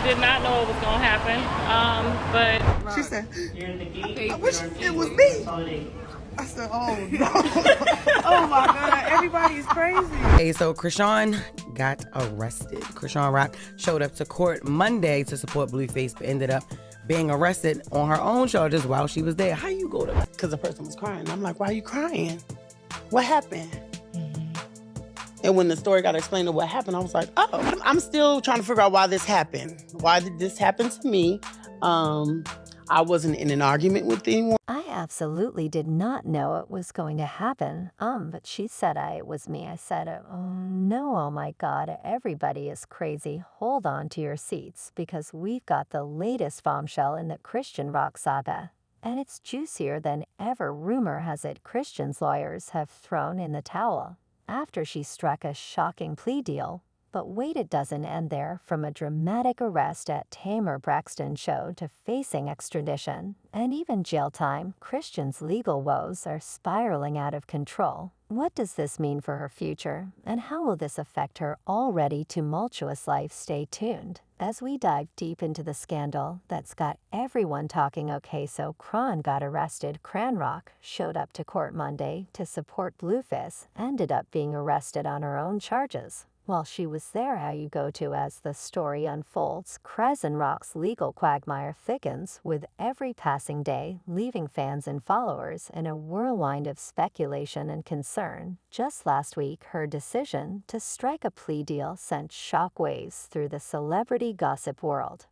did not know it was going to happen. But she said, I wish it was me. I said, oh no. Oh my God, everybody is crazy. Hey, so Chrisean got arrested. Chrisean Rock showed up to court Monday to support Blueface, but ended up being arrested on her own charges while she was there. How you go to? Because the person was crying. I'm like, why are you crying? What happened? And when the story got explained of what happened, I was like, oh, I'm still trying to figure out why this happened. Why did this happen to me? I wasn't in an argument with anyone. I absolutely did not know it was going to happen. But she said it was me. I said, oh no, oh my God, everybody is crazy. Hold on to your seats because we've got the latest bombshell in the Chrisean Rock saga. And it's juicier than ever. Rumor has it Chrisean's lawyers have thrown in the towel after she struck a shocking plea deal. But wait, it doesn't end there. From a dramatic arrest at Tamar Braxton show to facing extradition and even jail time, Chrisean's legal woes are spiraling out of control. What does this mean for her future, and how will this affect her already tumultuous life? Stay tuned as we dive deep into the scandal that's got everyone talking. Okay, so Chrisean got arrested. Chrisean Rock showed up to court Monday to support Blueface, ended up being arrested on her own charges. While she was there, how you go to as the story unfolds, Chrisean Rock's legal quagmire thickens with every passing day, leaving fans and followers in a whirlwind of speculation and concern. Just last week, her decision to strike a plea deal sent shockwaves through the celebrity gossip world.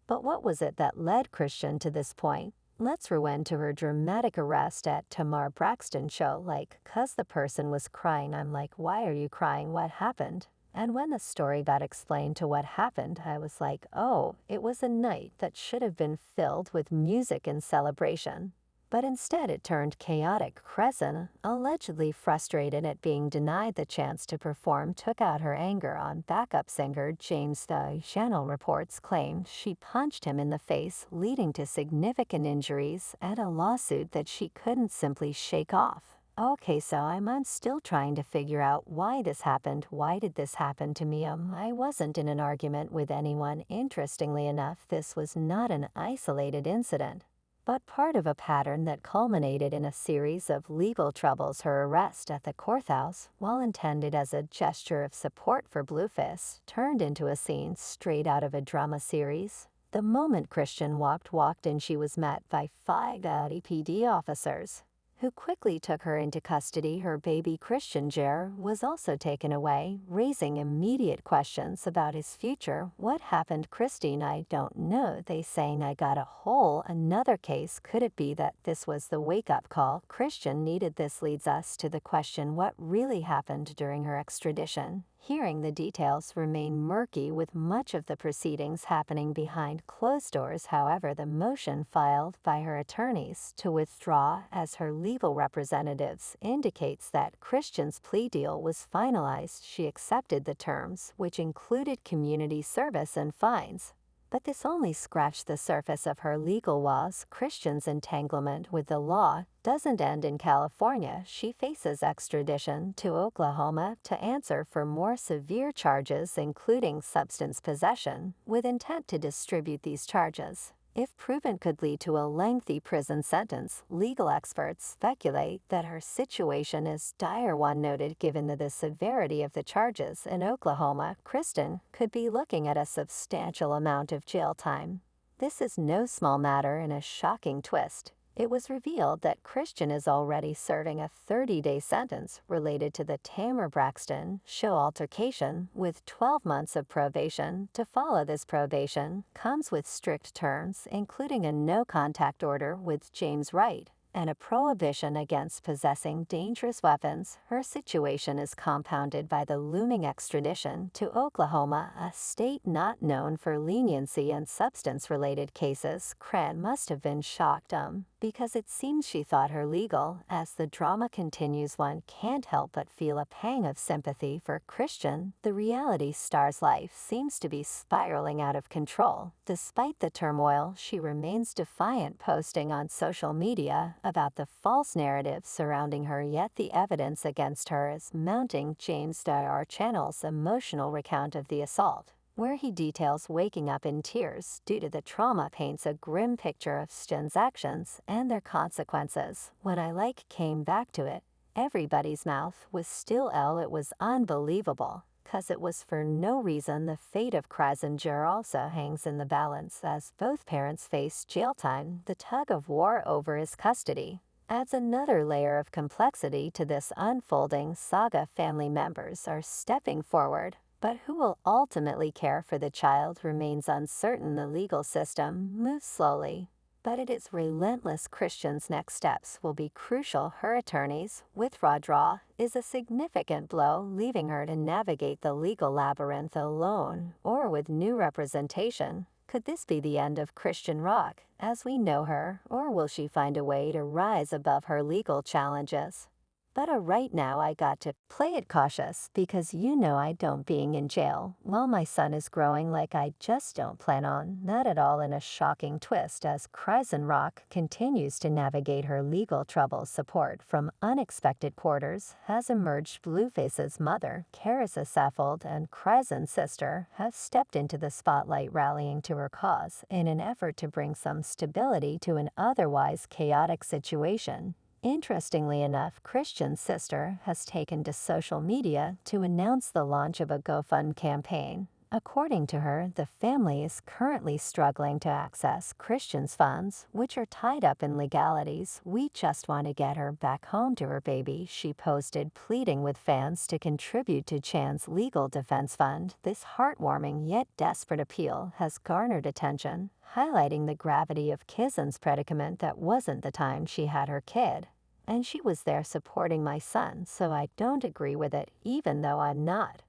But what was it that led Chrisean to this point? Let's rewind to her dramatic arrest at Tamar Braxton show. Cause the person was crying. I'm like, why are you crying? What happened? And when the story got explained to what happened, I was like, oh, it was a night that should have been filled with music and celebration. But instead it turned chaotic. Chrisean, allegedly frustrated at being denied the chance to perform, took out her anger on backup singer James. The channel reports claimed she punched him in the face, leading to significant injuries and a lawsuit that she couldn't simply shake off. Okay, so I'm still trying to figure out why this happened. Why did this happen to me? I wasn't in an argument with anyone. Interestingly enough, this was not an isolated incident, but part of a pattern that culminated in a series of legal troubles. Her arrest at the courthouse, while intended as a gesture of support for Blueface, turned into a scene straight out of a drama series. The moment Chrisean walked in, she was met by 5 PD officers, who quickly took her into custody. Her baby Chrisean Jer was also taken away, raising immediate questions about his future. What happened, Christine? I don't know. They saying I got a whole another case. Could it be that this was the wake-up call Chrisean needed? This leads us to the question, what really happened during her extradition? Hearing the details remain murky, with much of the proceedings happening behind closed doors. However, the motion filed by her attorneys to withdraw as her legal representatives indicates that Chrisean's plea deal was finalized. She accepted the terms, which included community service and fines. But this only scratched the surface of her legal woes. Chrisean's entanglement with the law doesn't end in California. She faces extradition to Oklahoma to answer for more severe charges, including substance possession, with intent to distribute these charges. If proven, could lead to a lengthy prison sentence. Legal experts speculate that her situation is dire. One noted, given the severity of the charges in Oklahoma, Chrisean could be looking at a substantial amount of jail time. This is no small matter. In a shocking twist, it was revealed that Chrisean is already serving a 30-day sentence related to the Tamar Braxton show altercation, with 12 months of probation to follow. This probation comes with strict terms, including a no-contact order with James Wright and a prohibition against possessing dangerous weapons. Her situation is compounded by the looming extradition to Oklahoma, a state not known for leniency in substance-related cases. Chrisean must have been shocked, because it seems she thought her legal. As the drama continues, one can't help but feel a pang of sympathy for Chrisean. The reality star's life seems to be spiraling out of control. Despite the turmoil, she remains defiant, posting on social media about the false narrative surrounding her, yet the evidence against her is mounting. James Dyer channel's emotional recount of the assault where he details waking up in tears due to the trauma, paints a grim picture of Sten's actions and their consequences. When I came back to it, everybody's mouth was still L. It was unbelievable, 'cause it was for no reason. The fate of Chrisean also hangs in the balance as both parents face jail time. The tug of war over his custody adds another layer of complexity to this unfolding saga. Family members are stepping forward, but who will ultimately care for the child remains uncertain. The legal system moves slowly, but it is relentless. Chrisean's next steps will be crucial. Her attorney's withdrawal is a significant blow, leaving her to navigate the legal labyrinth alone or with new representation. Could this be the end of Chrisean Rock as we know her, or will she find a way to rise above her legal challenges? But right now I got to play it cautious because I don't being in jail while my son is growing. I just don't plan on that at all. In a shocking twist, as Chrisean Rock continues to navigate her legal troubles, support from unexpected quarters has emerged. Blueface's mother, Carissa Saffold, and Chrisean's sister have stepped into the spotlight, rallying to her cause in an effort to bring some stability to an otherwise chaotic situation. Interestingly enough, Chrisean's sister has taken to social media to announce the launch of a GoFund campaign. According to her, the family is currently struggling to access Chrisean's funds, which are tied up in legalities. "We just want to get her back home to her baby," she posted, pleading with fans to contribute to Chan's legal defense fund. This heartwarming yet desperate appeal has garnered attention, highlighting the gravity of Chrisean's predicament. That wasn't the time she had her kid, and she was there supporting my son, so I don't agree with it, even though I'm not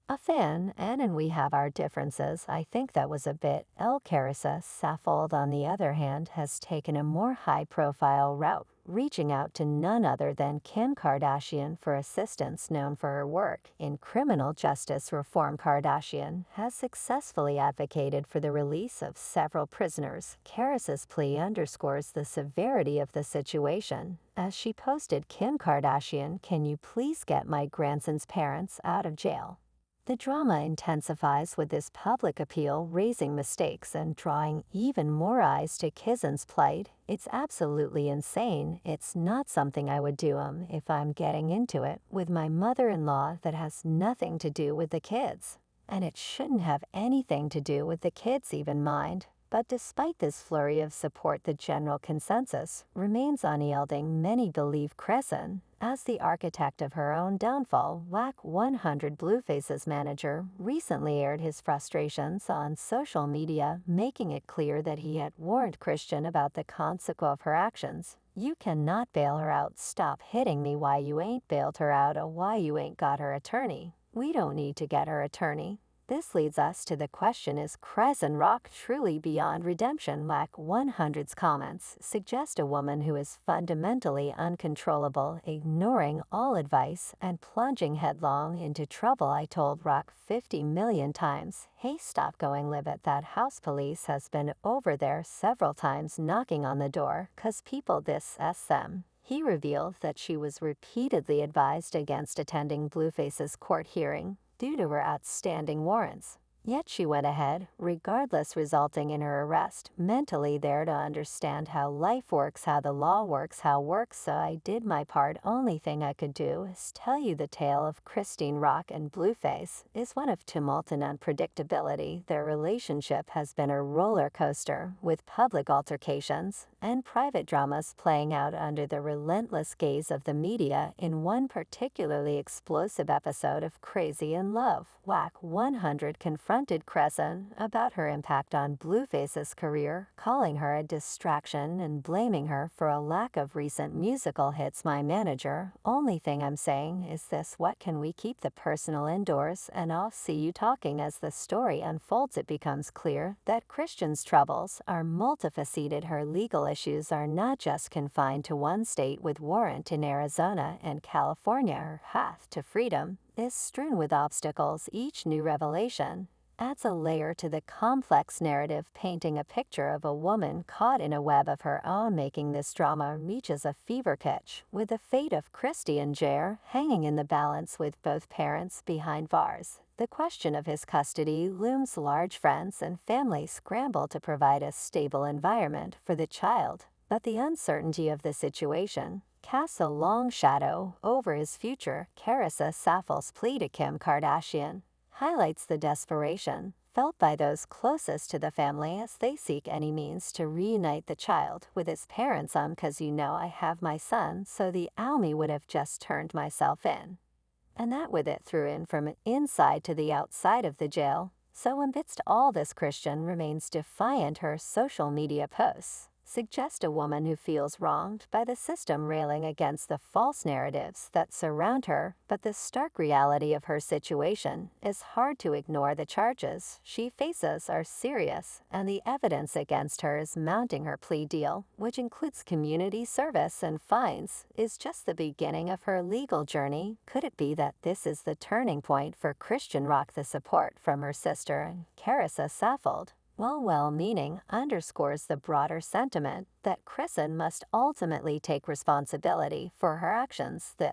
a fan, and we have our differences. I think that was a bit. Carissa Saffold, on the other hand, has taken a more high-profile route, reaching out to none other than Kim Kardashian for assistance. Known for her work in criminal justice reform, Kardashian has successfully advocated for the release of several prisoners. Carissa's plea underscores the severity of the situation, as she posted, "Kim Kardashian, can you please get my grandson's parents out of jail?" The drama intensifies with this public appeal, raising mistakes and drawing even more eyes to Chrisean's plight. It's absolutely insane. It's not something I would do if I'm getting into it with my mother-in-law. That has nothing to do with the kids, and it shouldn't have anything to do with the kids, even mind. But despite this flurry of support, the general consensus remains unyielding. Many believe Chrisean as the architect of her own downfall. WAC 100 Blueface's manager recently aired his frustrations on social media, making it clear that he had warned Chrisean about the consequence of her actions. "You cannot bail her out. Stop hitting me. Why you ain't bailed her out? Why you ain't got her attorney? We don't need to get her attorney." This leads us to the question, is Chrisean Rock truly beyond redemption? WAC 100's comments suggest a woman who is fundamentally uncontrollable, ignoring all advice and plunging headlong into trouble. I told Rock 50 million times, "Hey, stop going live at that house." Police has been over there several times, knocking on the door, 'cause people this them. He revealed that she was repeatedly advised against attending Blueface's court hearing due to her outstanding warrants. Yet she went ahead, regardless, resulting in her arrest. Mentally there to understand how life works, how the law works, how works, so I did my part. Only thing I could do is tell you the tale of Chrisean Rock and Blueface is one of tumult and unpredictability. Their relationship has been a roller coaster, with public altercations and private dramas playing out under the relentless gaze of the media. In one particularly explosive episode of Crazy in Love, WAC 100 confronted Chrisean about her impact on Blueface's career, calling her a distraction and blaming her for a lack of recent musical hits. "My manager, only thing I'm saying is this: what can we keep the personal indoors, and I'll see you talking." As the story unfolds, it becomes clear that Chrisean's troubles are multifaceted. Her legal issues are not just confined to one state with warrant in Arizona and California. Her path to freedom is strewn with obstacles. Each new revelation adds a layer to the complex narrative, painting a picture of a woman caught in a web of her own, making this drama reaches a fever pitch, with the fate of Chrisean hanging in the balance. With both parents behind bars, The question of his custody looms large. Friends and family scramble to provide a stable environment for the child, but the uncertainty of the situation casts a long shadow over his future. Carissa Saffel's plea to Kim Kardashian highlights the desperation felt by those closest to the family as they seek any means to reunite the child with his parents. "'Cause you know I have my son, so the Almy would have just turned myself in. And that with it threw in from inside to the outside of the jail. So amidst all this, Chrisean remains defiant. Her social media posts suggest a woman who feels wronged by the system, railing against the false narratives that surround her, but the stark reality of her situation is hard to ignore. The charges she faces are serious, and the evidence against her is mounting. Her plea deal, which includes community service and fines, is just the beginning of her legal journey. Could it be that this is the turning point for Chrisean? The support from her sister, Carissa Saffold, while well-meaning, underscores the broader sentiment that Chrisean must ultimately take responsibility for her actions. The